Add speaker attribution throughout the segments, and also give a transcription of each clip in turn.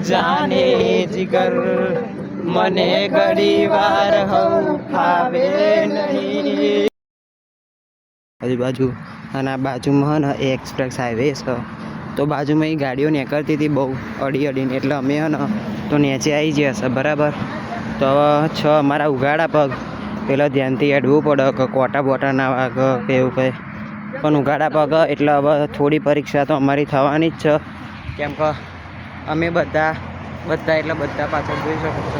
Speaker 1: જાને જીગર મને ઘડી વાર હવું ફાવે નહીં. આજુબાજુ અને આ બાજુમાં ને એ એક્સપ્રેસ હાઈવે છે, તો બાજુમાં એ ગાડીઓ નીકળતી હતી બહુ અડીને, એટલે અમે ને તો નીચે આવી ગયા છે બરાબર. તો હવે અમારા ઉઘાડા પગ, પેલા ધ્યાનથી અડવું પડે કે કોટા બોટા ના વાગ કે એવું કંઈ, પણ ઉઘાડા પગ એટલે હવે થોડી પરીક્ષા તો અમારી થવાની જ છે, કેમ કે અમે બધા એટલે બધા પાછળ જોઈ શકો છો,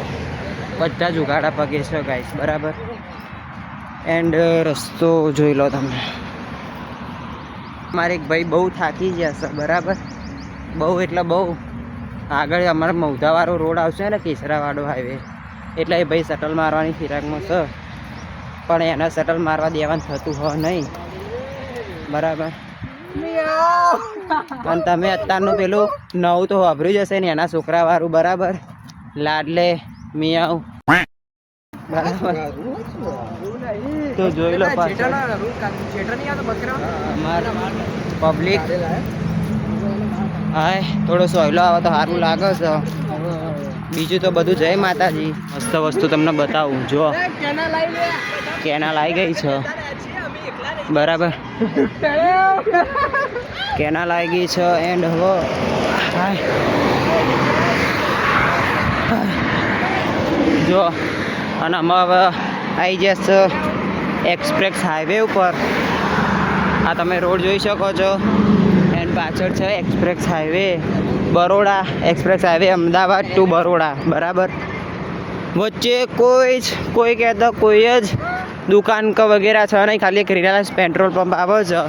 Speaker 1: બધા જ ઉઘાડા પગે છે ગાઈસ બરાબર. એન્ડ રસ્તો જોઈ લો તમે. મારે એક ભાઈ બહુ થાકી ગયા છે બરાબર, બહુ એટલે બહુ. આગળ અમારો મૌધાવાળો રોડ આવશે ને, કેસરાવાળો હાઈવે, એટલે એ ભાઈ શટલ મારવાની ફિરાકમાં છે, પણ એને શટલ મારવા દેવાનું થતું હોય નહીં બરાબર. અને તમે અત્યારનું પેલું નવું તો વાપર્યું જ હશે ને એના છોકરાવાળું બરાબર, લાડલે મિયાઉ બરાબર. તો જોઈ લો પબ્લિક. હા થોડો સોયલો આવે તો સારું લાગે છે. બીજું તો બધું જય માતાજી. મસ્ત વસ્તુ તમને બતાવું, જો કેનાલ આવી ગઈ છે બરાબર, કેનાલ આવી ગઈ છે. એન્ડ હવે જો અને અમે હવે આવી જશે એક્સપ્રેસ હાઈવે ઉપર. આ તમે રોડ જોઈ શકો છો, એન્ડ પાછળ છે express highway Baroda, express highway Ahmedabad to Baroda બરાબર. વચ્ચે કોઈ કહેતો કોઈ જ દુકાન કે વગેરે છે નહીં, ખાલી એક રિલાયન્સ પેટ્રોલ પંપ આવે છે,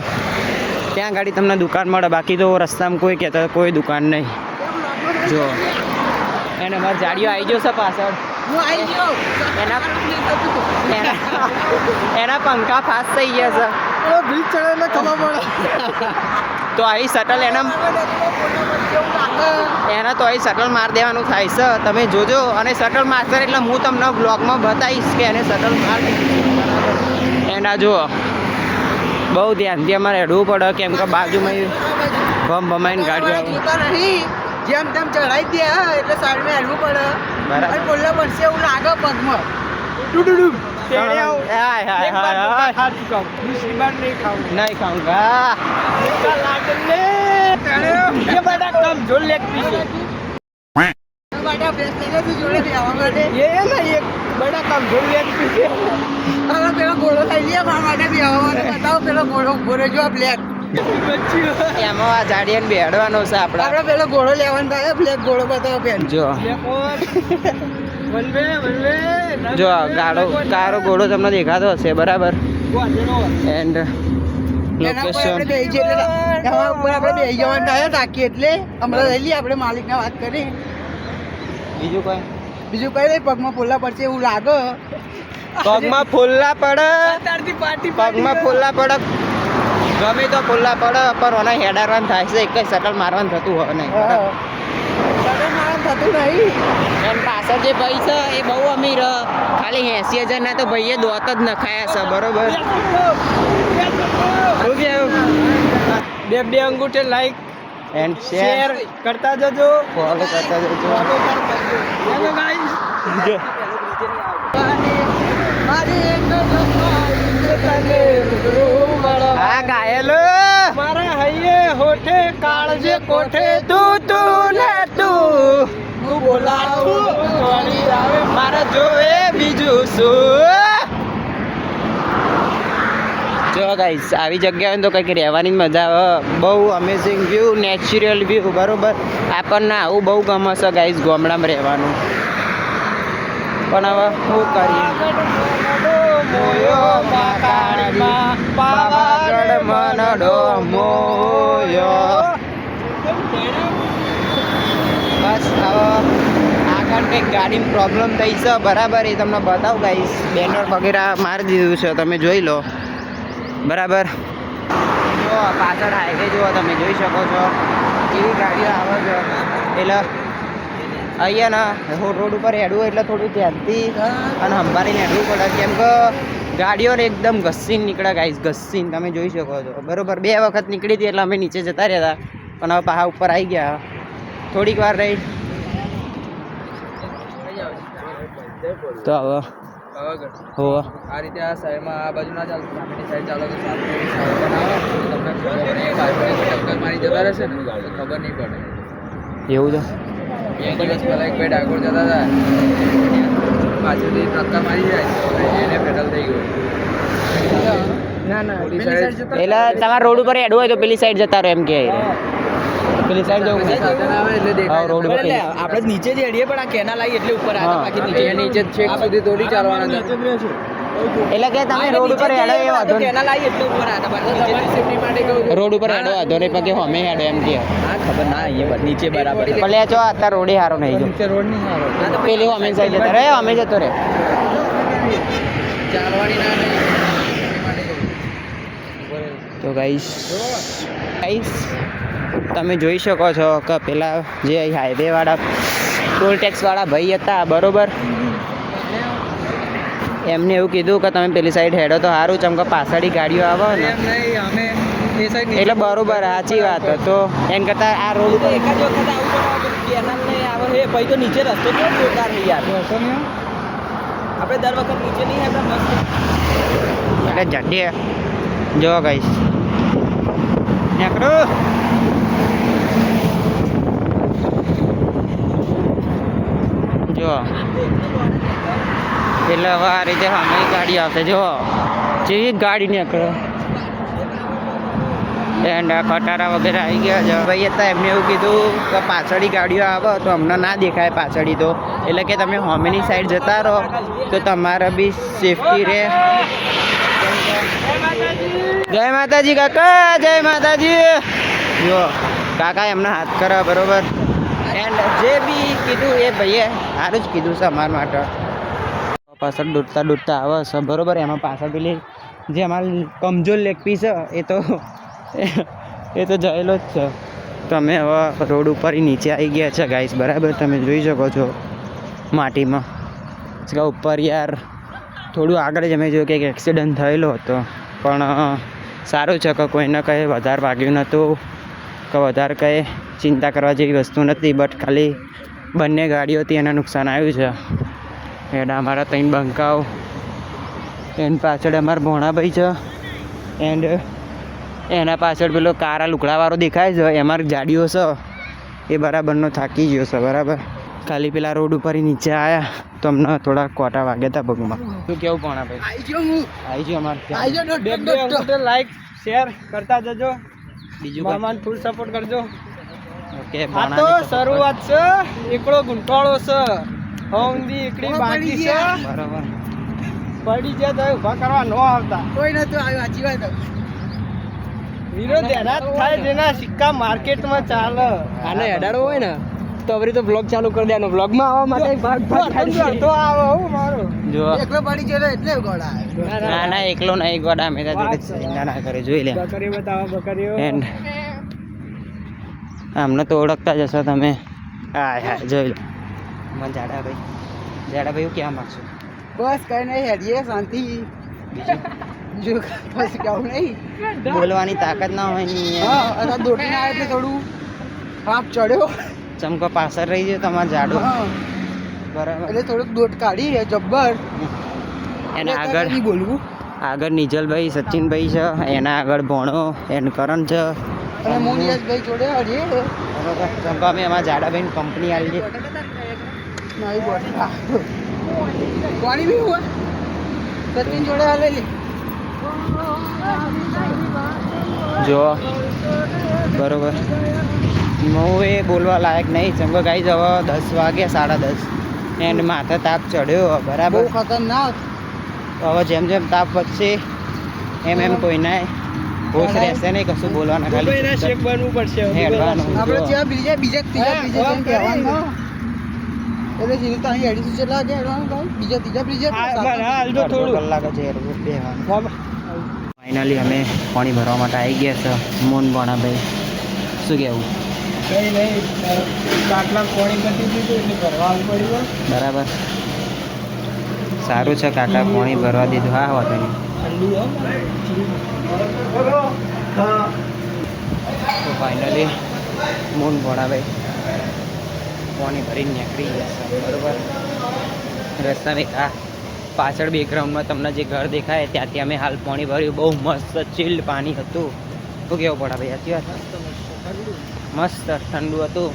Speaker 1: ત્યાં ગાડી તમને દુકાન મળે, બાકી તો રસ્તામાં કોઈ કહેતા કોઈ દુકાન નહીં. જો એને અમારી ગાડીઓ આવી ગયો છે પાછળ, એના પંખા ફાસ્ટ થઈ ગયા છે, બ્રિજ ચડે એટલે ખબર પડે. તો અહીં શટલ એના તો અહીં શટલ માર દેવાનું થાય છે, તમે જોજો. અને શટલ મારશે એટલે હું તમને બ્લોગમાં બતાવીશ કે એને શટલ માર દીધું. એના જુઓ બહુ ધ્યાનથી અમારે હેડવું પડે, કેમ કે બાજુમાં ભમાઈને ગાડીઓ
Speaker 2: જેમ તેમ ચડાઈ દે એટલે સાઈડમાં હેડવું પડે બરાબર. બોલવા પડશે એવું લાગે પગમાં.
Speaker 1: नहीं खाऊंगा
Speaker 2: ये बड़ा कम झोल लेग पीस है, बड़ा बेस नहीं तू जोड़े भी आवा माटे ये है ना, ये बड़ा कम झोल लेग पीस है. હવે પેલો ઘોડો લઈ લે મારા માટે બી આવા માટે બતાવો. પેલો ઘોડો ઘોડે જો બ્લેક
Speaker 1: એમાં આ જાડિયાને બેડવાનો છે આપણે
Speaker 2: પેલો ઘોડો લેવાનો થાય. બ્લેક ઘોડો બતાવો બેન.
Speaker 1: જો જો કારો ઘોડો તમને દેખાતો હશે બરાબર. એન્ડ લોકેશન
Speaker 2: આપણે બેસી જવાનું થાય તાકી, એટલે હમણાં લઈ લઈએ આપણે માલિકને વાત કરી.
Speaker 1: બીજું કઈ
Speaker 2: નહીં, પગમાં ફોલ્લા પડશે એવું લાગે.
Speaker 1: પગમાં ફોલ્લા પડે, પગમાં ફોલ્લા પડે, ગમે તો ફોલ્લા પડે, પણ ઓના હેડારવાનું થાય છે, એક જ શટલ મારવાનું થતું હોય નહીં.
Speaker 2: થતું નહીં.
Speaker 1: એમ પાછળ જે ભાઈ છે એ બહુ અમીર, ખાલી 80,000 ના તો ભાઈએ દોત જ નખાયા છે બરોબર. બે અંગૂઠે લાઈક એન્ડ શેર કરતા જજો, ફોલો કરતા જજો. હા ગાયેલ
Speaker 2: મારા હૈયે હોઠે કાળજે કોઠે તું ને તું બોલાવું આવે
Speaker 1: મારા જોવે બીજું શું. જો ગાઈસ આવી જગ્યાએ તો કંઈક રહેવાની મજા આવે, બહુ અમેઝિંગ વ્યૂ, નેચરલ વ્યૂ બરોબર. આપણને આવું બહુ ગમે છે ગાઈસ ગામડામાં રહેવાનું, પણ હવે શું કરીએ. મોયો પાવાગઢ મનડો મોયો. બસ હવે આગળ કંઈક ગાડીમાં પ્રોબ્લેમ થઈ છે બરાબર, એ તમને બતાવું ગાઈસ. બેનર વગેરે મારી દીધું છે, તમે જોઈ લો બરાબર. જો પાછળ હાઈવે જુઓ, તમે જોઈ શકો છો કેવી ગાડીઓ આવે છે. એટલે અહીંયા ને રોડ ઉપર હેડવું એટલે થોડું ધ્યાનથી અને સંભાળીને હેડવું પડે, કેમ કે ગાડીઓને એકદમ ઘસીને નીકળે ગાઈસ, ઘસીને તમે જોઈ શકો છો બરોબર. 2 વખત નીકળી હતી એટલે અમે નીચે જતા રહ્યા હતા, પણ હવે પાહા ઉપર આવી ગયા. થોડીક વાર રહી તો હવે હોવા
Speaker 2: આ રીતે આ સાઈડમાં આ બાજુ ના ચાલો સામેની સાઈડ ચાલો તો સામેની સાઈડ બનાવો તમને ખબર નહીં બાજુમાં ટક્કર મારી જતા રહેશે ને તો ખબર નહીં પડે
Speaker 1: એવું છે
Speaker 2: 2 દિવસ પહેલા એક ભાઈ ડાકોર જતા હતા પાછળથી ટક્કર મારી જાય એને પેડલ થઈ ગયું ના ના
Speaker 1: એટલે તમારા રોડ ઉપર હેડવું હોય તો પેલી સાઈડ જતા રહો એમ કે પેલી સાઈડ જવું હા રોડ ઉપર
Speaker 2: આપણે નીચે જ હેડીએ પણ આ કેનાલ આવી એટલે ઉપર આવ્યા બાકી નીચે છેક સુધી થોડી ચાલવાના
Speaker 1: એટલે કે તમે રોડ ઉપર હેડો એ વાંધો નહીં
Speaker 2: કેનાલ આવી એટલે ઉપર આવ્યા બાકી નીચે સેફટી માટે કહું
Speaker 1: રોડ ઉપર હેડો વાંધો નહીં પગે હમે હેડો એમ કે
Speaker 2: હા ખબર ના અહીંયા નીચે બરાબર
Speaker 1: ભલે ચો અત્યારે રોડે હારો નહીં જો
Speaker 2: નીચે રોડ નહીં સારો હા તો
Speaker 1: પેલી હમે સાઈડ જતા રહે અમે જતો રહે
Speaker 2: ચાલવાની ના નહીં
Speaker 1: તો ગાઈસ તમે જોઈ શકો છો કે પેલા જે હાઈવે વાળા ટોલ ટેક્સ વાળા ભાઈ હતા બરોબર એમને એવું કીધું કે તમે પેલી સાઈડ હેડો તો સારું ચમકે પાછળની ગાડીઓ આવે ને
Speaker 2: એમ નહીં અમે એ સાઈડ
Speaker 1: એટલે બરોબર સાચી વાત તો એમ કરતા આ રોડ ઉપર
Speaker 2: એક જ વખત આવું કરો કેનાલ નહીં આવે હે ભાઈ તો નીચે રસ્તો કેવો જોરદાર નહીં યાર આપણે દર વખત નીચે નહીં આપણે મસ્ત
Speaker 1: એટલે જડે જો ગાઈસ નીકળો જો એટલે હવે આ રીતે સામે ગાડી આવશે જો જેવી ગાડી નીકળો એન્ડ ખટારા વગેરે આવી ગયા છે ભાઈ હતા એમને એવું કીધું કે પાછળની ગાડીઓ આવે તો અમને ના દેખાય પાછળની તો એટલે કે તમે હોમેની સાઈડ જતા રહો તો તમારે બી સેફટી રહે જય માતાજી કાકા જય માતાજી જો કાકા એમના હાથ કરા બરોબર એન્ડ જે બી કીધું એ ભાઈએ સારું જ કીધું છે અમારા માટે પાછળ દોડતા આવે છે બરોબર એમાં પાછળ પેલી જે અમારી કમજોર લેગ પીસ છે એ તો જયેલો જ છે તો અમે હવે રોડ ઉપર નીચે આવી ગયા છે ગાઈસ બરાબર તમે જોઈ શકો છો માટીમાં ઉપર યાર થોડું આગળ જ અમે જોયું કે એક એક્સિડન્ટ થયેલો હતો પણ સારું છે કે કોઈને કંઈ વધારે વાગ્યું નહોતું કે વધારે કંઈ ચિંતા કરવા જેવી વસ્તુ નથી બટ ખાલી બંને ગાડીઓથી એને નુકસાન આવ્યું છે એના અમારા 3 બંકાઓ એની પાછળ અમારા ભોણાભાઈ છે એન્ડ એના પાછળ પેલો કારા લુકડાવાળો દેખાય છે અમારી ગાડીઓ છે એ બરાબરનો થાકી ગયો છે બરાબર ખાલી પેલા રોડ ઉપર નીચે આવ્યા તો અમને થોડા કોટા વાગ્યા હતા પગમાં શું કેવું ભોણાભાઈ આવી ગયો અમારે
Speaker 2: લાઈક શેર કરતા જજો
Speaker 1: બીજું
Speaker 2: મામાને ફૂલ સપોર્ટ કરજો
Speaker 1: ઓકે
Speaker 2: આ તો શરૂઆત છે એકડો ગુંટાળો છે હોંદી એકડી બાકી છે
Speaker 1: બરાબર
Speaker 2: પડી જાય તો ઊભા કરવા ન આવતા કોઈ નતું આવ્યું સાચી વાત વિરોધ એના થાય જેના સિક્કા માર્કેટમાં ચાલે આને અડાડવો હોય ને તો હવે તો બ્લોગ ચાલુ કરી દેવાનો બ્લોગમાં આવવા માટે ભાગ તો આવો હું મારો
Speaker 1: જો
Speaker 2: એકલો પડી ગયો એટલે ગોળા
Speaker 1: ના ના એકલો નહીં ગોડા અમે જોડે ચિંતા ના કરે જોઈ લે
Speaker 2: બકરી બતાવો બકરીઓ
Speaker 1: એન્ડ આમને તો ઓળખતા જ હશો તમે હાય હાય જોઈ લો મને જાડાભાઈ હું ક્યાં માગશું
Speaker 2: બસ કઈ નહીં હેડીએ શાંતિ બીજું બસ કેવું નહીં
Speaker 1: બોલવાની તાકાત ના હોય ની
Speaker 2: હા અને દોડીને આવે એટલે થોડું હાફ ચડ્યો
Speaker 1: ચમકો પાછળ રહી જાય તમારે જાડો બરાબર
Speaker 2: એટલે થોડુંક દોટ કાઢી જબ્બર
Speaker 1: એના આગળ
Speaker 2: નહીં બોલવું
Speaker 1: આગળ નિજલભાઈ સચિનભાઈ છે એના આગળ ભોણો એન કરણ છે
Speaker 2: અને મોનિયાસભાઈ જોડે હડીએ
Speaker 1: બરાબર ચમકો અમે અમારા જાડાભાઈની કંપની આવી છે
Speaker 2: નવી બોડી પાણી બી હોય સચિન જોડે હાલેલી
Speaker 1: જો બરોબર હું એ બોલવા લાયક નહીં ચમકો ગાઈ જવો 10 વાગ્યા 10:30 એન્ડ માથે તાપ ચડ્યો બરાબર
Speaker 2: બહુ ખતરનાક
Speaker 1: હવે જેમ જેમ તાપ વધશે એમ કોઈના હોશ રહેશે નહીં કશું બોલવાના ખાલી
Speaker 2: શેક બનવું પડશે
Speaker 1: હેડવાનું
Speaker 2: આપણે ત્યાં બીજા ત્રીજા કહેવાનું એટલે જીરું તો અહીં અઢીસો જેટલા વાગે હેડવાનું બીજા
Speaker 1: થોડું કલાક જ બેહવાનું ફાઇનલી અમે પાણી ભરવા માટે આવી ગયા છે મોન ભણાભાઈ શું કહેવું
Speaker 2: કંઈ નહીં બાટલા પાણી પતી દીધું એટલે ભરવા આવવું પડ્યું
Speaker 1: બરાબર સારું છે કાકા પાણી ભરવા દીધું હા વાંધો નહીં તો ફાઇનલી મોન ભણાભાઈ પાણી ભરીને નીકળી જશે બરાબર. રસ્તામાં એક આ પાછળ બેકગ્રાઉન્ડમાં તમને જે ઘર દેખાય ત્યાંથી અમે હાલ પાણી ભર્યું. બહુ મસ્ત ચિલ્ડ પાણી હતું. શું કેવું પડે ભાઈ? સાચી વાત. મસ્ત ઠંડુ હતું.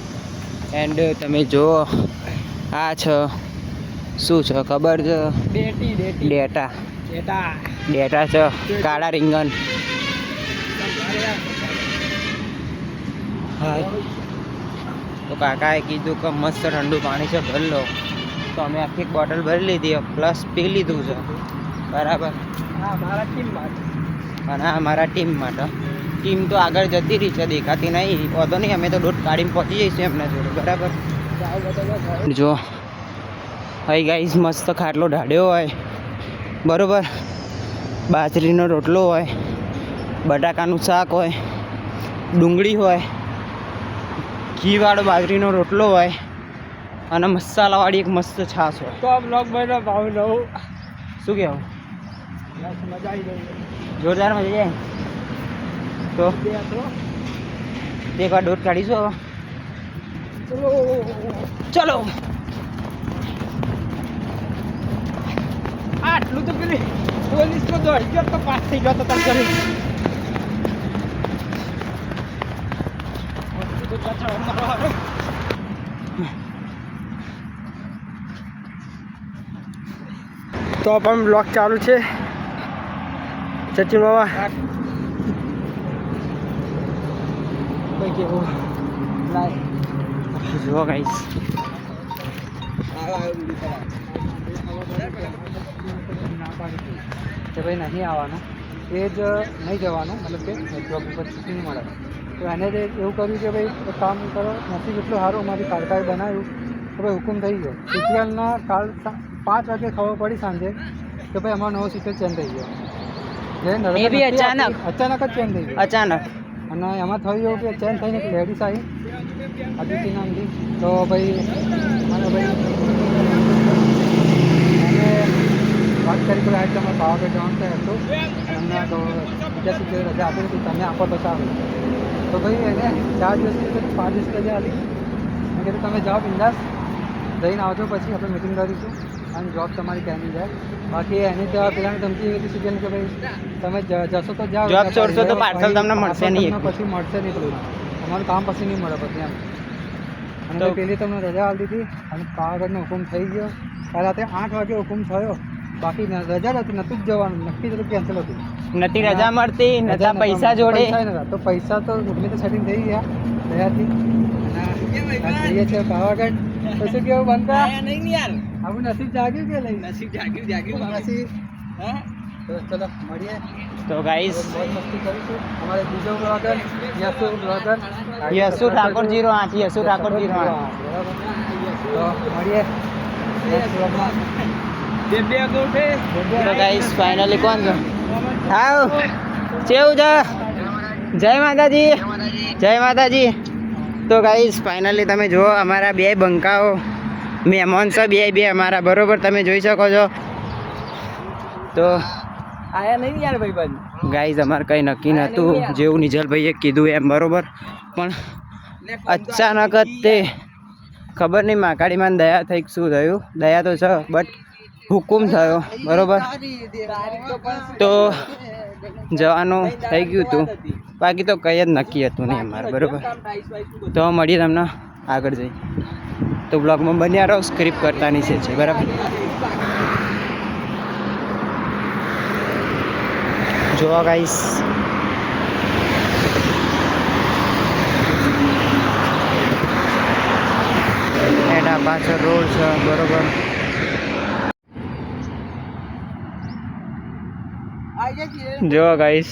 Speaker 1: એન્ડ તમે જુઓ આ છે શું છે ખબર છે? ડેટા છે. કાળા રીંગણ. હા તો કાકાએ કીધું કે મસ્ત ઠંડુ પાણી છે ભરી લો. તો અમે આખી બોટલ ભરી લીધી પ્લસ પી લીધું છે બરાબર. અને આ મારા ટીમ માટે. ટીમ તો આગળ જતી રહી છે, દેખાતી નહીં. વાંધો નહીં, અમે તો દોઢ કાઢીને પહોંચી જઈશું એમના જોડે બરાબર. જો અહીં ગાઈસ મસ્ત ખાટલો ઢાળ્યો હોય બરાબર. બાજરીનો રોટલો હોય, બટાકાનું શાક હોય, ડુંગળી હોય, ઘીવાળો બાજરીનો રોટલો હોય અને મસાલાવાળી એક મસ્ત છાશ હોય.
Speaker 2: તો આ બ્લોગ બન્યો ભાવ નવું.
Speaker 1: શું કહેવું?
Speaker 2: મજા આવી ગઈ.
Speaker 1: જોરદાર મજા જાય. તો એક વાર દોઢ કાઢીશું હવે. ચલો
Speaker 2: આટલું તો પેલી પોલીસ તો દોડી ગયો તો પાસ થઈ ગયો તો તમે કરી. તો પણ બ્લોગ ચાલુ છે. સચિન બાબા કોઈ કેવું
Speaker 1: જુઓ ગાઈસ.
Speaker 2: કે ભાઈ નહીં આવવાનું, એ જ નહીં જવાનું, મતલબ કે જોબ ઉપર છૂટી નહીં મળે. તો એને જે એવું કર્યું કે ભાઈ એક કામ કરો, નસીબ એટલું સારું અમારી કારકાએ બનાવ્યું કે ભાઈ હુકમ થઈ ગયો. સીટીએલના કાલ 5 વાગે ખબર પડી સાંજે કે ભાઈ અમારો નવો સીટીએલ ચેન્જ થઈ ગયો.
Speaker 1: એ બી અચાનક
Speaker 2: જ ચેન્જ થઈ ગયો.
Speaker 1: અચાનક.
Speaker 2: અને એમાં થયું એવું કે ચેન્જ થઈને એક લેડીઝ આવી અદિતિ નામથી. તો ભાઈ મને ભાઈ એને વાત કરી કે આજે તમારે પાવાગઢ જવાનું છે હતું. એમને તો બીજા સીટીએલ રજા આપી હતી, તમે આપો તો સારું. તો ભાઈ એને 4 દિવસની 5 દિવસ રજા આપી. મેં કીધું તમે જાઓ બિંદાસ, જઈને આવજો, પછી આપણે મિટિંગ કરીશું અને જોબ તમારી ક્યાંની જાય. બાકી એની તો પેલાને ધમકી એવી સીટીએલ કે ભાઈ તમે જશો તો જાઓ,
Speaker 1: જોબ છોડશો તો પાર્સલ તમને મળશે નહીં.
Speaker 2: પછી મળશે નહીં, પેલું તમારું કામ પછી નહીં મળે પછી એમ. અને
Speaker 1: તો
Speaker 2: પેલી તમને રજા આપી દીધી અને પાવાગઢનો હુકમ થઈ ગયો. કાલે રાતે 8 વાગે હુકમ થયો. બાકી રજા નથી, નતું જ જવાનું, નક્કી જ કેન્સલ હતું.
Speaker 1: નથી રજા મળતી, નતા પૈસા જોડે.
Speaker 2: તો પૈસા તો એટલે તો સેટિંગ થઈ ગયા દયાથી. જઈએ છીએ પાવાગઢ. તો શું કેવું બનતા નહીં યાર, આપણું નસીબ જાગ્યું કે નહીં? નસીબ જાગ્યું નસીબ. તો ચલો મળીએ.
Speaker 1: તો ગાઈસ
Speaker 2: મોજ મસ્તી કરીશું. અમારે બીજો બ્લોગર
Speaker 1: યશુ ઠાકોર 08 યશુ ઠાકોર 08.
Speaker 2: તો મળીએ નેક્સ્ટ બ્લોગમાં.
Speaker 1: તો ગાઈસ ફાઇનલી કોણ છે? આવ કેવું છે? જય માતાજી, જય માતાજી. તો ગાઈસ ફાઇનલી તમે જુઓ અમારા બે બંકાઓ મહેમાન છે, બે અમારા બરોબર. તમે જોઈ શકો છો. તો
Speaker 2: આયા નહીં યાર ભાઈબંધ.
Speaker 1: ગાઈઝ અમારે કંઈ નક્કી નહોતું, જેવું નિજલભાઈએ કીધું એમ બરોબર. પણ અચાનક જ તે ખબર નહીં માકાડીમાં દયા થઈ શું થયું. દયા તો છે બટ હુકુમ થયો બરોબર. તો જવાનું થઈ ગયું હતું, બાકી તો કંઈ જ નક્કી હતું નહીં અમારે બરોબર. તો મળીએ તમને આગળ જઈ. તો બ્લોગમાં બન્યા રહો, સ્ક્રિપ્ટ કરતાની છે બરાબર. જોવા ગાઈસ એના પાછળ રોડ છે બરોબર. જો ગાઈસ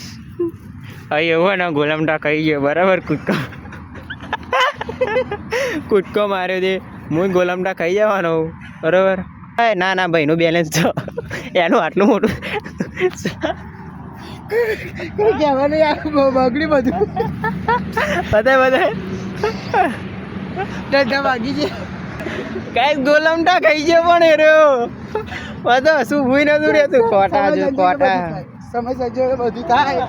Speaker 1: અહીં એવું ને ગોલમટા કહી ગયો બરાબર. કૂદકો માર્યો છે, હું ગોલમટા ખાઈ જવાનો બરોબર. ના ના ભાઈનું બેલેન્સ તો એનું આટલું મોટું
Speaker 2: કોઈ કહેવાનું યાર, બગડી બધું બધા ભાગી છે.
Speaker 1: કઈ ગોલમટા ખાઈ ગયો પણ એ રહ્યો બધો શું ભૂઈ નતું રહેતું. કોટા જો કોટા
Speaker 2: સમય સજો બધું થાય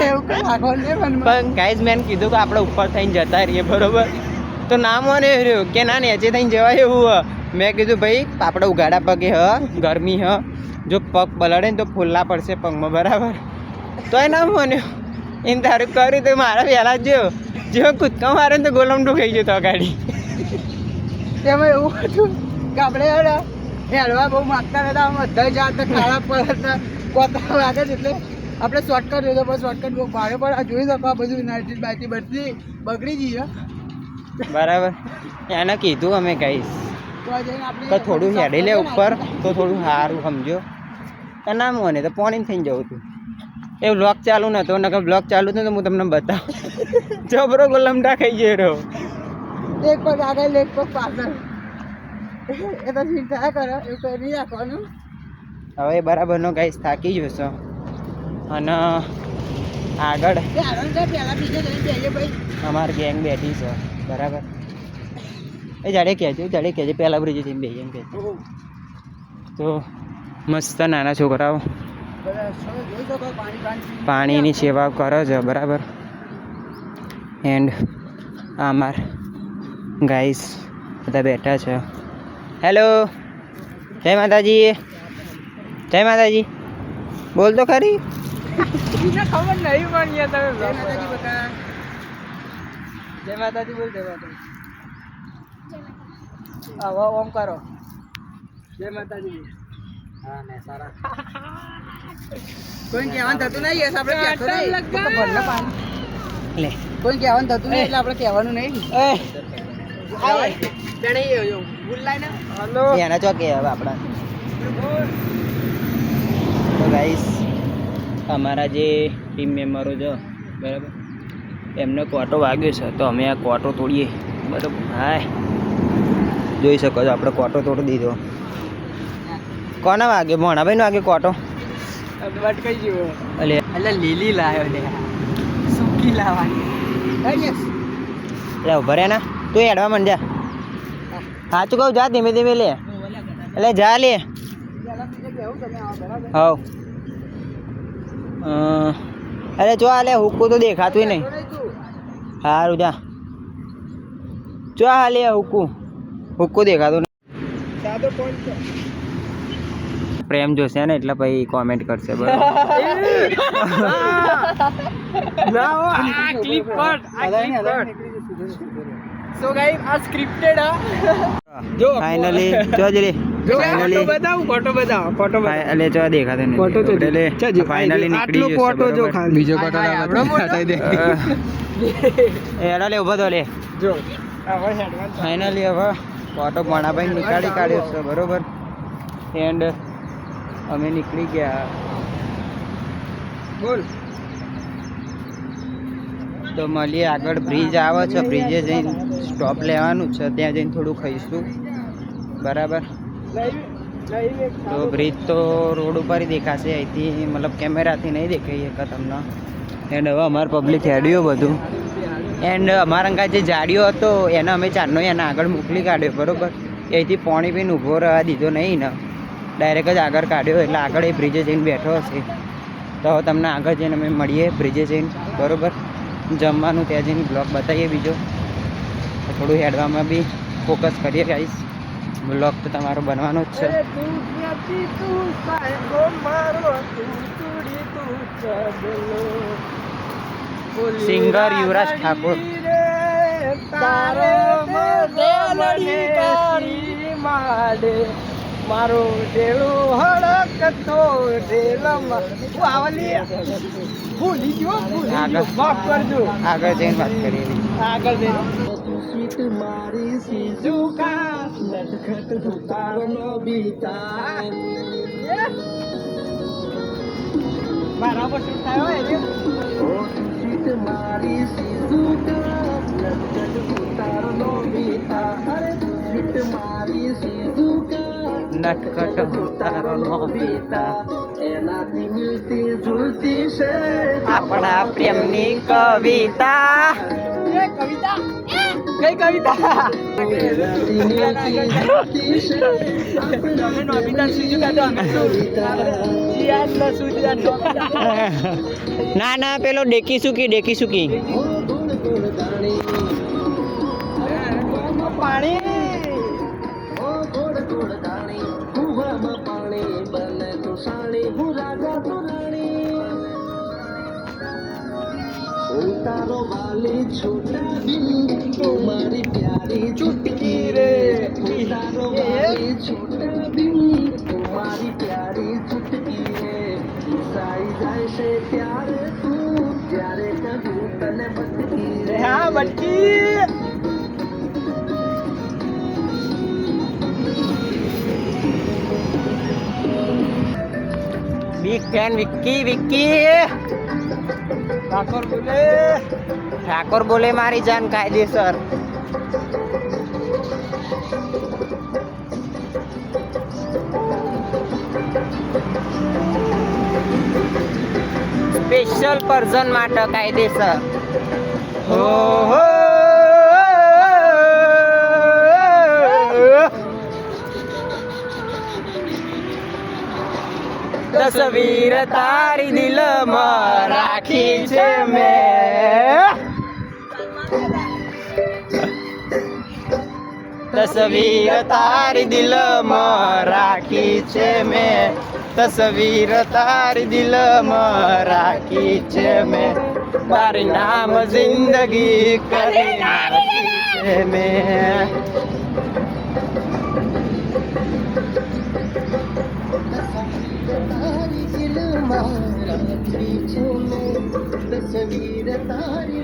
Speaker 2: એવું કઈ રાખવાનું નહીં.
Speaker 1: પણ ગાઈઝ મેં કીધું કે આપણે ઉપર થઈને જતા રહીએ બરોબર. તો ના મને રહ્યો કે ના નેચે થઈને જવાય એવું હ મેં કીધું ભાઈ આપણે ઉઘાડા પગે હ ગરમી હ જો પગ પલળે ને તો ફૂલના પડશે પગમાં બરાબર તોય ના માન્યો એને તારું કર્યું તો મારા વહેલા જ જેવો કૂદકા મારે ને તો ગોલમડું ખાઈ ગયો તો ગાડી
Speaker 2: તેમાં એવું હતું કે આપણે હેડવા બહુ માગતા હતા બધા જાત ખાડા પડતા કોતા લાગે છે એટલે આપણે શોર્ટકટ જોયો પણ શોર્ટકટ બહુ ભારે પણ આ જોઈ શકો આ બધું યુનાઇટેડ બાયથી બધી બગડી જઈએ
Speaker 1: બરાબર એને કીધું અમે કહીશ
Speaker 2: તો આ જઈને આપણે
Speaker 1: તો થોડું હેડી લે ઉપર તો થોડું સારું સમજો ના મને તો પોણી થઈને જવું હતું એ બ્લોગ ચાલુ નતો નકર બ્લોગ ચાલુ હતો તો હું તમને બતાવું જબરો ગોલમડા ખાઈ ગયો રહ્યો
Speaker 2: એક પગ આગળ એક પગ પાછળ એ તો સીટ થયા કરે એવું કરી રાખવાનું
Speaker 1: હવે બરાબરનો ગાઈસ થાકી જશો અને આગળ
Speaker 2: પહેલા બીજે જઈને બેહીએ ભાઈ
Speaker 1: અમારી ગેંગ બેઠી છે બરાબર એ જાડે કહેજો પહેલાં બ્રિજે જઈને બેહીએ એમ કહેજો તો મસ્ત નાના છોકરાઓ પાણીની સેવા કરે છે બરાબર એન્ડ અમાર ગાઈસ બધા બેઠા છે હેલો જય માતાજી બોલ તો ખરી
Speaker 2: ખબર નહીં પણ તમે જય માતાજી બકા જય માતાજી બોલ જય માતાજી આવો ઓમ કરો જય માતાજી હા ને સારા કોઈ કહેવાનું થતું નહીં એસ આપણે કહેતો નહીં ભરને પાણી
Speaker 1: લે
Speaker 2: કોઈ કહેવાનું થતું નહીં એટલે આપણે કહેવાનું નહીં
Speaker 1: એના ચોકે હવે આપણા તો ગાઈસ અમારા જે ટીમ મેમ્બરો છે બરાબર એમને કોટો વાગ્યો છે તો અમે આ કોટો તોડીએ બરાબર હા જોઈ શકો છો આપણે કોટો તોડી દીધો કોના વાગ્યો ભણાભાઈ નો વાગ્યો કોટો
Speaker 2: અટકાઈ ગયો
Speaker 1: એટલે
Speaker 2: લીલી લાવ્યો લે સૂકી લાવવાની
Speaker 1: એટલે ઉભા રહ્યા ના તું એડવા માંડ જા સાચું કહું જા ધીમે ધીમે લે એટલે જા લે હવ અરે જો આ લે હુક્કું તો દેખાતું નહીં સારું જા જો આ લે હુક્કું દેખાતું નહીં પ્રેમ જોશે ને એટલે પછી કોમેન્ટ કરશે બરાબર
Speaker 2: સો ગાઈસ આ સ્ક્રિપ્ટેડ જો
Speaker 1: ફાઇનલી જો જરી ફાઇનલી
Speaker 2: ફોટો બતાવો
Speaker 1: એટલે જો દેખાતો નહીં
Speaker 2: ફોટો તો
Speaker 1: એટલે ફાઇનલી નીકળી જશે
Speaker 2: ફોટો જો ખાલી
Speaker 1: બીજો ફોટો હટાઈ દે એડા લે ઉભો તો લે
Speaker 2: જો હવે હેડવાન
Speaker 1: ફાઇનલી હવે ફોટો ભણાભાઈ નીકાળી કાઢ્યો છે બરોબર એન્ડ અમે નીકળી ગયા
Speaker 2: બોલ
Speaker 1: તો મળીએ આગળ બ્રિજ આવે છે બ્રિજે જઈને સ્ટોપ લેવાનું છે ત્યાં જઈને થોડું ખાઈશું બરાબર તો બ્રિજ તો રોડ ઉપર દેખાશે અહીંથી મતલબ કેમેરાથી નહીં દેખાઈએ કે તમને એન્ડ હવે અમારે પબ્લિક હેડ્યો બધું એન્ડ અમારા અંગા જે જાડીઓ હતો એને અમે ચારનો એના આગળ મોકલી કાઢ્યો બરાબર અહીંથી પાણી પીને ઊભો રહેવા દીધો નહીં ને ડાયરેક્ટ જ આગળ કાઢ્યો એટલે આગળ એ બ્રિજે જઈને બેઠો હશે તો હવે તમને આગળ જઈને અમે મળીએ બ્રિજે જઈને બરાબર જમવાનું ત્યાં જઈને બ્લોગ બતાવીએ બીજો થોડું હેડવામાં બી ફોકસ કરીએ ગાઈસ બ્લોગ તો તમારો બનવાનો જ છે સિંગર યુવરાજ ઠાકોર
Speaker 2: મારો ડેલો હળકતો ડેલમાં આવલી ભૂલી ગયો માફ કરજો
Speaker 1: આગળ જઈને વાત કરીએ
Speaker 2: આગળ જઈને સ્વીટ મારી સીજુકા નટખટ ધુતારનો બીતા બરાબર શું થયો એ સ્વીટ મારી સીજુકા નટખટ ધુતારનો બીતા અરે સ્વીટ મારી સીજુકા
Speaker 1: નટખટ ઉતારનો પિતા
Speaker 2: એનાથી મિલતી જુલતી છે
Speaker 1: આપણા પ્રેમની કવિતા
Speaker 2: કવિતા કઈ કવિતા
Speaker 1: ના ના પેલો ડેકી સુકી
Speaker 2: चुटकी रे हाँ मटकी बिग फैन विक्की विक्की ઠાકોર બોલે મારી જાન કાયદેસર સ્પેશિયલ પર્સન માટે કાયદેસર હો હો તસવીર તારી દિલમાં રાખી છે મેં તસવીર તારી દિલમાં રાખી છે મેં તસવીર તારી દિલમાં રાખી છે મેં તારી નામ જિંદગી કરી નાખી છે મેં तस्वीर तारी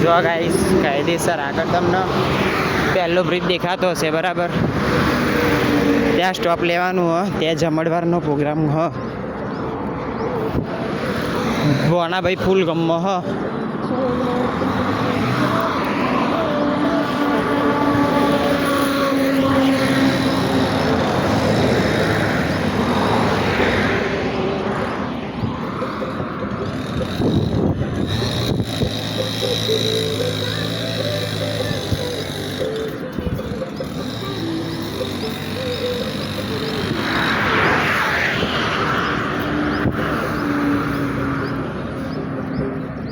Speaker 2: જો ગાઈસ કાયદેસર આગળ તમને પહેલો બ્રિજ દેખાતો હશે બરાબર ત્યાં સ્ટોપ લેવાનું હ ત્યાં જમણવારનો પ્રોગ્રામ હ ભોણાભાઈ ફૂલ ગમો હ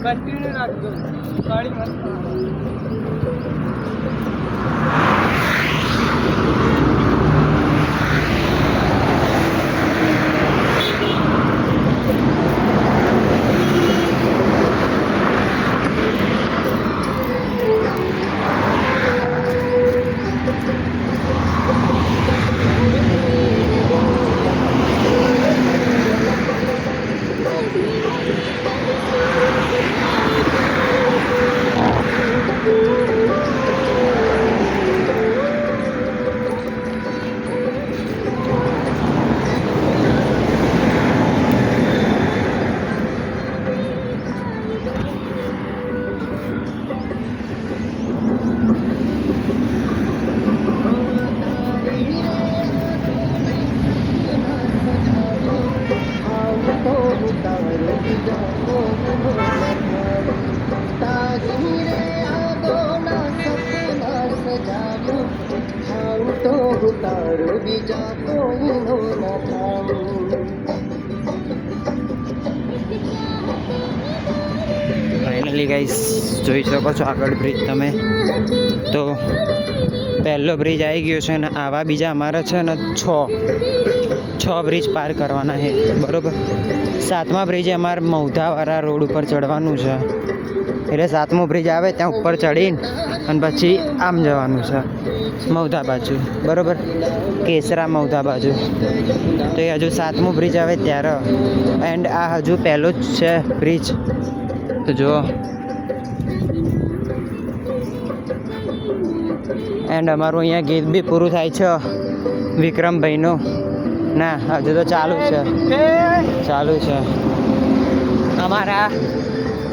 Speaker 2: कंटिन्यू રાખજો ગાડી મત ફાઇનલી ગાઈસ જોઈ શકો છો આગળ બ્રિજ તમે તો પહેલો બ્રિજ આવી ગયો છે ને આવા બીજા અમારા છે ને છ બ્રિજ પાર કરવાના છે બરોબર સાતમા બ્રિજે અમારે મૌધાવાળા રોડ ઉપર ચડવાનું છે એટલે સાતમો બ્રિજ આવે ત્યાં ઉપર ચડીને અને પછી આમ જવાનું છે મૌધા બાજુ બરોબર કેસરા મૌધા બાજુ તો એ હજુ સાતમો બ્રિજ આવે ત્યારે એન્ડ આ હજુ પહેલો જ છે બ્રિજ તો જુઓ એન્ડ અમારું અહીંયા ગીત બી પૂરું થાય છે વિક્રમભાઈનું ના હજુ તો ચાલુ છે અમારા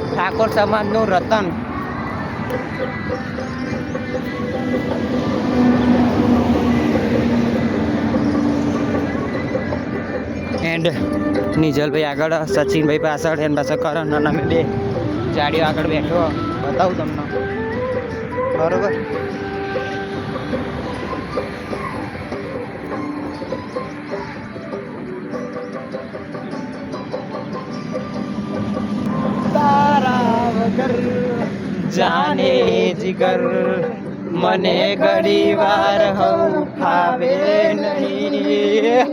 Speaker 2: ઠાકોર સમાજનું રતન એન્ડ નિજલભાઈ આગળ સચિનભાઈ પાછળ એન્ડ પાછળ કરણ અને અમે બે ગાડીઓ આગળ બેઠો બતાવું તમને બરોબર
Speaker 1: જાને જીગર મને ઘડી વાર હવું ફાવે નહીં.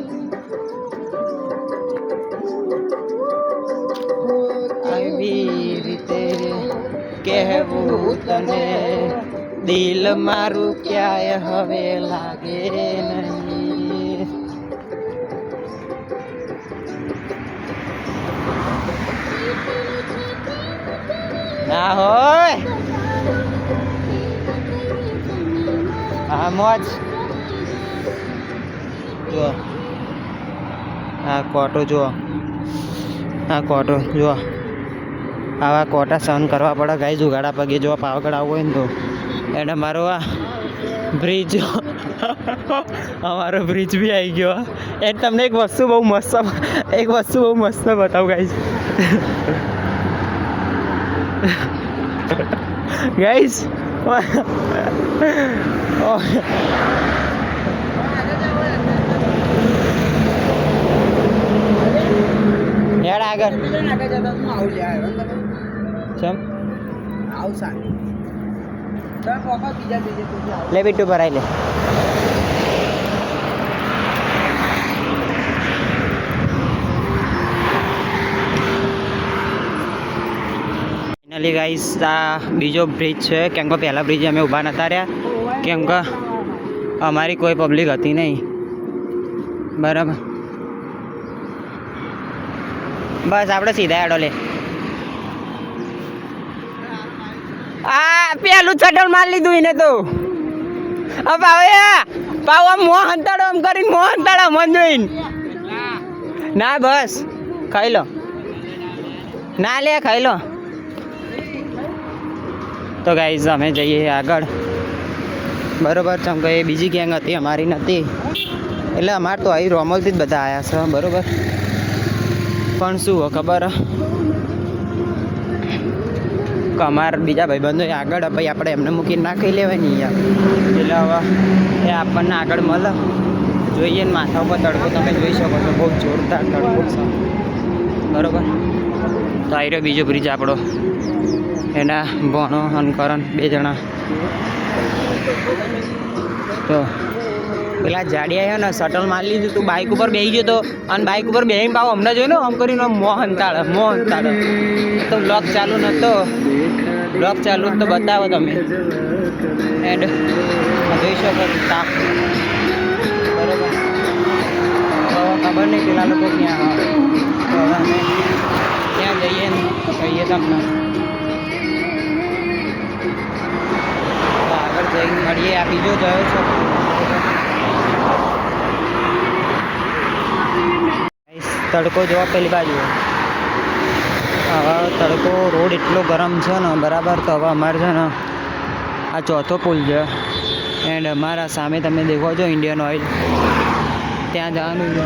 Speaker 1: આવી રીતે કહેવું તને દિલ મારું ક્યાંય હવે લાગે નહીં. ના હોય હા મોજ જો આ કોટો જો આ કોટો જો આવા કોટા સહન કરવા પડે ગાઈ જુગાડા પગે જો પાવાગઢ આવવું હોય ને તો એને મારો આ બ્રિજ અમારો બ્રિજ બી આવી ગયો. એ તમને એક વસ્તુ બહુ મસ્ત બતાવું ગાઈસ. ગાઈસ યાર આગળ ચમ લે બીટુ ભરાઈ લે. ફાઇનલી ગાઈસ આ બીજો બ્રિજ છે. કેમ કે પહેલા બ્રિજે અમે ઊભા નતા રહ્યા કેમ કે અમારી કોઈ પબ્લિક હતી નહીં. બરાબર બસ આપણે સીધા હેડો લે. આ પેલું ચટલ માર લીધું એને તો પાવ આમ મોં હંતાડો આમ કરીને મોં હંતાડો મન જોઈને. ના બસ ખાઈ લો ના લે ખાઈ લો. તો ગાઈઝ અમે જઈએ આગળ બરોબર. ચમ કે એ બીજી ગેંગ હતી અમારી નથી એટલે અમારે તો અહીં રોમલથી જ બધા આવ્યા છે બરોબર. પણ શું ખબર કે અમારા બીજા ભાઈબંધો આગળ ભાઈ આપણે એમને મૂકીને ના ખાઈ લેવાય નહીં યાર. એટલે હવે એ આપણને આગળ મળે જોઈએ ને. માથા ઉપર તડકો તમે જોઈ શકો છો બહુ જોરદાર તડકો છે બરોબર. તો આવી રહ્યો બીજો બ્રિજ આપણો એના ભણો અનકરણ બે જણા. તો પેલા જાડિયા છે ને શટલ મારી લીધું તું બાઇક ઉપર બેસી ગયો તો અને બાઇક ઉપર બેસીને પાવ હમણાં જોયું ને આમ કરીને મોં હંતાડે તો બ્લોગ ચાલુ નહોતો. બ્લોગ ચાલુ તો બતાવો તમે એન્ડ જોઈ શકો તાપ બરોબર. તો ખબર નહીં પેલા લોકો ક્યાં આવે તો હવે અમે ત્યાં જઈએ ને કહીએ તમને આગળ જઈને મળીએ. આ બીજો ગયો છો તડકો જોવા પેલી બાજુ. હવે તડકો રોડ એટલો ગરમ છે ને બરાબર. તો હવે અમારે છે ને આ ચોથો પુલ છે એન્ડ અમારા સામે તમે દેખો છો ઇન્ડિયન ઓઇલ ત્યાં જવાનું છે.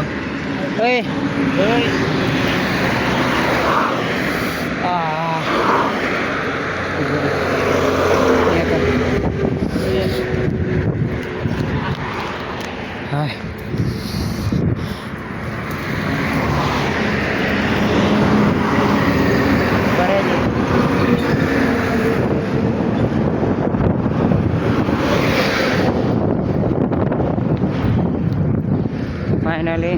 Speaker 1: હા ફાઇનલી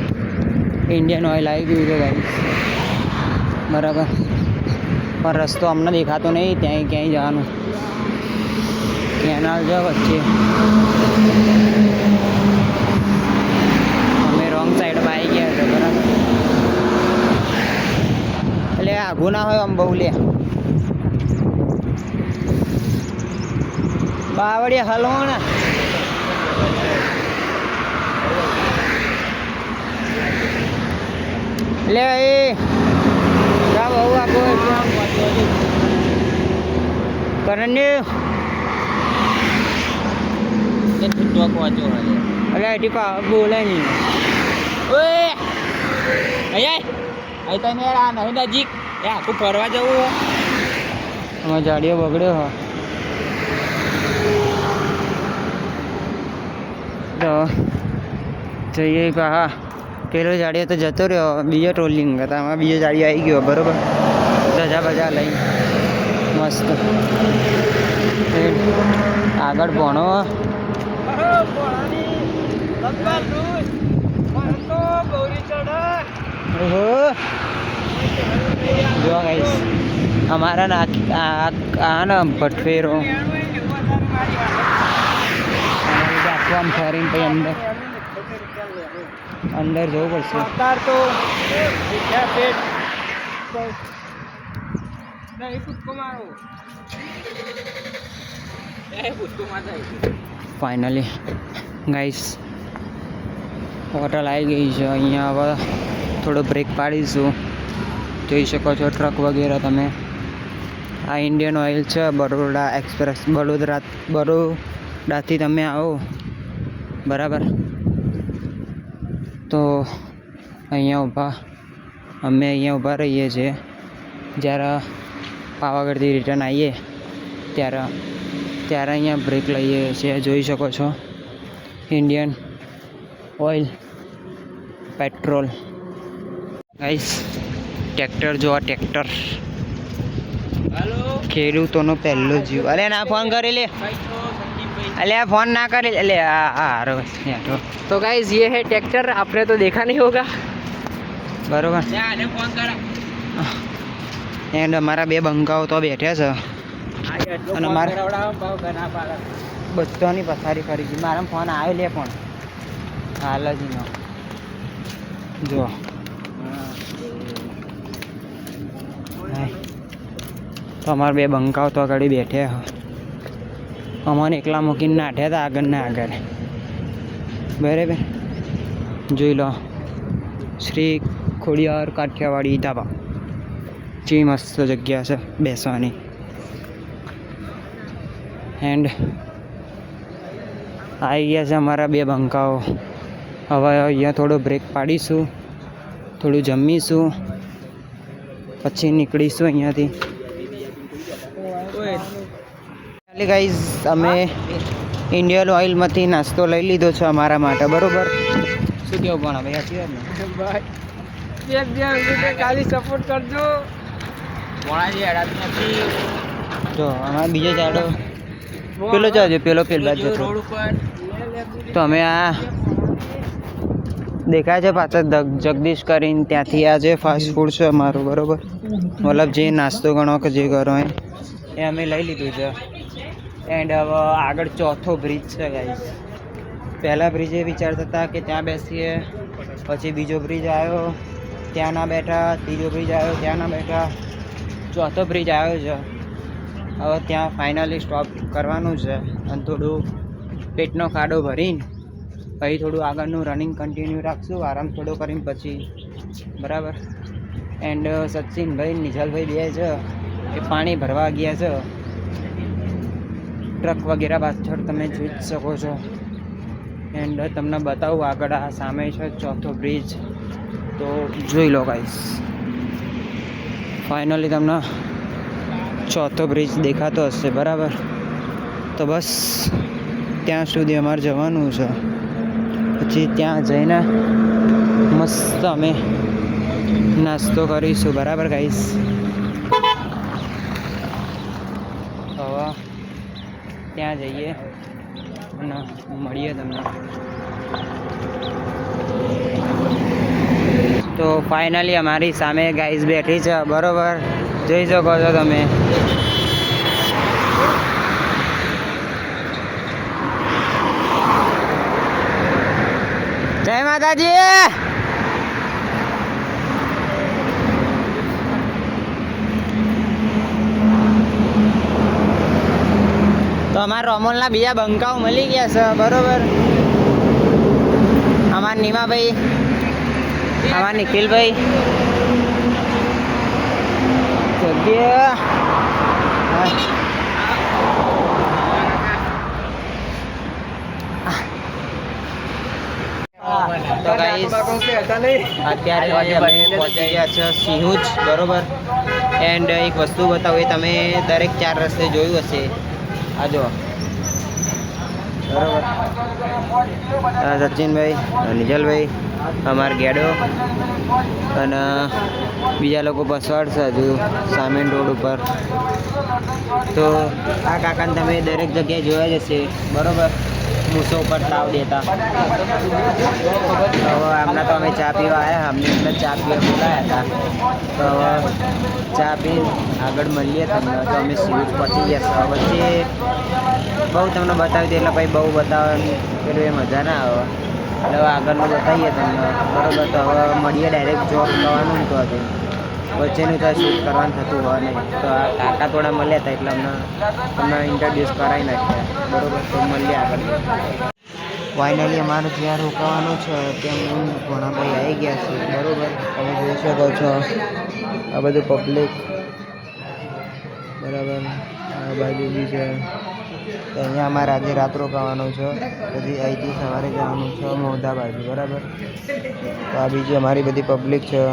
Speaker 1: ઇન્ડિયન ઓઇલ આવી ગયું છે ગાઈસ બરાબર. પણ રસ્તો અમને દેખાતો નહીં ત્યાં ક્યાંય જવાનું. કેનાલ છે વચ્ચે અમે રોંગ સાઈડમાં આવી ગયા હતા બરાબર. એટલે આઘું ના હોય આમ બહુ લે બાવળિયા હલવો ને. લે એ જા બહુ આપો કરણને અરે એટી પા બોલે નહીં. ઓય અહીં તમે આ નહીં નજીક એ આખું ફરવા જવું આમાં જાડીઓ બગડ્યો હો તો જઈએ હા. પેલો જાડીઓ તો જતો રહ્યો બીજો ટ્રોલિંગ હતા. આમાં બીજો જાડીઓ આવી ગયો બરાબર. ધજા બજા લઈ મસ્ત મસ્ત. આગળ ભણો. જો ગાઈસ અમારા ના ભટફેરો આમ ફરીને પછી અંદર જવું પડશે. ફાઇનલી ગાઈસ હોટલ આવી ગઈ છે. અહીંયા હવે થોડો બ્રેક પાડીશું. જોઈ શકો છો ટ્રક વગેરે તમે. આ ઇન્ડિયન ઓઇલ છે, બરોડા એક્સપ્રેસ. બરોડાથી તમે આવો બરાબર તો અહીંયા અમે અહીંયા ઊભા રહીએ છીએ. જ્યારે પાવાગઢથી રિટર્ન આવીએ ત્યારે અહીંયા બ્રેક લઈએ છીએ. જોઈ શકો છો Indian oil petrol. Guys tractor જોવા, ટ્રેક્ટર ખેડૂતોનો પહેલો જીવ. અલે ના ફોન કરી લે, अले फोन ना करे. अले तो गाइस ये है ट्रैक्टर. आपने तो देखा नहीं होगा बरोबर. एंड हमारा बे बंकाओ तो बैठे છે અને મારા બચ્ચાની પથારી કરી છે. મારા ફોન આવ્યો લે પણ હાલ જ નો જો તો અમારા બે બંકાઓ તો આગળ બેઠે. અમને એકલા મૂકીને નાઠ્યા હતા આગળ ને આગળ. બરાબર જોઈ લો શ્રી ખોડિયાર કાઠિયાવાડી ધાબા. જે મસ્ત જગ્યા છે બેસવાની. એન્ડ આવી ગયા છે અમારા બે બંકાઓ. હવે અહીંયા થોડો બ્રેક પાડીશું, થોડું જમીશું, પછી નીકળીશું અહીંયાથી. ગાઈઝ અમે ઇન્ડિયન ઓઇલમાંથી નાસ્તો લઈ લીધો છે અમારા માટે બરોબર. શું કેવું પણ ભાઈ ખાલી સપોર્ટ કરજો. જો અમારે બીજો જાડો પેલો જાજો પેલો બાજુ તો અમે આ દેખાય છે પાછળ જગદીશ કરીને ત્યાંથી આ જે ફાસ્ટ ફૂડ છે અમારું બરોબર. મતલબ જે નાસ્તો ગણો કે જે કરો એ અમે લઈ લીધું છે. એન્ડ હવે આગળ ચોથો બ્રિજ છે ગાઈસ. પહેલા બ્રિજે વિચારતા હતા કે ત્યાં બેસીએ, પછી બીજો બ્રિજ આવ્યો ત્યાં ના બેઠા, ત્રીજો બ્રિજ આવ્યો ત્યાં ના બેઠા, ચોથો બ્રિજ આવ્યો છે. હવે ત્યાં ફાઇનલી સ્ટોપ કરવાનું છે અને થોડું પેટનો ખાડો ભરીને પછી થોડું આગળનું રનિંગ કન્ટિન્યુ રાખશું આરામ થોડો કરીને પછી બરાબર. એન્ડ સચિનભાઈ નિઝાલભાઈ બે છે એ પાણી ભરવા ગયા છે. ટ્રક વગેરે પાછળ તમે જોઈ જ શકો છો. એન્ડ તમને બતાવું આગળ આ સામે છે ચોથો બ્રિજ તો જોઈ લો ગાઈસ. ફાઇનલી તમને ચોથો બ્રિજ દેખાતો હશે બરાબર. તો બસ ત્યાં સુધી અમારે જવાનું છે. પછી ત્યાં જઈને મસ્ત અમે નાસ્તો કરીશું બરાબર ગાઈસ. હવે ત્યાં જઈએ અને મળીએ તમને. તો ફાઇનલી અમારી સામે ગાઈસ બેઠી છે બરોબર. જોઈ શકો છો તમે. જય માતાજી. તો અમારા રોમોલના બીજા બંકાઓ મળી ગયા છે બરોબર. અમારા નીમાભાઈ, અમારા નિખિલભાઈ, જગ્યા તો ગાઈસ અત્યારે અમે પહોંચી ગયા છે સિંહુજ બરોબર. એન્ડ એક વસ્તુ બતાવું, એ તમે દરેક ચાર રસ્તે જોયું હશે. આ જો બરાબર. સચિનભાઈ, નિજલભાઈ, અમાર ગેડો અને બીજા લોકો પસવાડ છે હજુ સામેન રોડ ઉપર. તો આ કાકાને તમે દરેક જગ્યાએ જોયા જ હશે, બરાબર, મૂસો ઉપર તાવ દેતા. તો હમણાં તો અમે ચા પીવા આવ્યા, અમને એટલે ચા પીવા બોલાયા હતા. તો હવે ચા પીને આગળ મળીએ તમને. તો અમે સિવિલ પહોંચી ગયા વચ્ચે બહુ તમને બતાવી દે એટલે ભાઈ બહુ બતાવવાની પેલું એ મજા ના આવે, એટલે હવે આગળનું બતાવીએ તમને, બરાબર. તો હવે મળીએ ડાયરેક્ટ જોબ કરવાનું તો હતું, વચ્ચેનું તો શૂટ કરવાનું થતું હોય નહીં. તો આ કાકા થોડા મળ્યા હતા એટલે તમને ઇન્ટ્રોડ્યુસ કરાવી નાખ્યા, બરાબર. તો મળીએ આગળ. ફાઇનલી અમારે જ્યાં રોકાવાનું છે ત્યાં ઘણાભાઈ આવી ગયા છે, બરાબર. તમે જોઈ શકો છો આ બધું પબ્લિક, બરાબર. આ બાજુ બી છે. તો અહીંયા અમારે આજે રાત રોકાવાનું છે, પછી અહીંથી સવારે જવાનું છે મોઢા બાજુ, બરાબર. તો આ બીજી અમારી બધી પબ્લિક છે.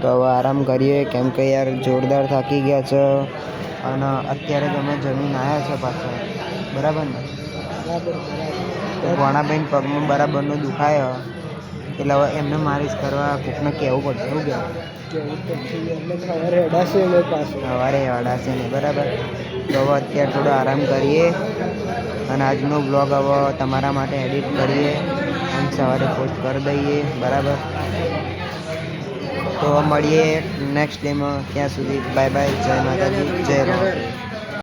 Speaker 1: તો હવે આરામ કરીએ, કેમ કે યાર જોરદાર થાકી ગયા છે અને અત્યારે જ અમે જમીન આવ્યા છે પાછા, બરાબર ને. તો ભણાભાઈને પગમાં બરાબરનું દુખાય એટલે હવે એમને માલિશ કરવા કોકને કહેવું પડશે. એવું સવારે અડાશે ને, બરાબર. તો હવે અત્યારે થોડો આરામ કરીએ અને આજનો બ્લોગ હવે તમારા માટે એડિટ કરીએ અને સવારે પોસ્ટ કરી દઈએ, બરાબર. તો મળીએ નેક્સ્ટ ડેમાં. ત્યાં સુધી બાય બાય. જય માતાજી, જય રામ.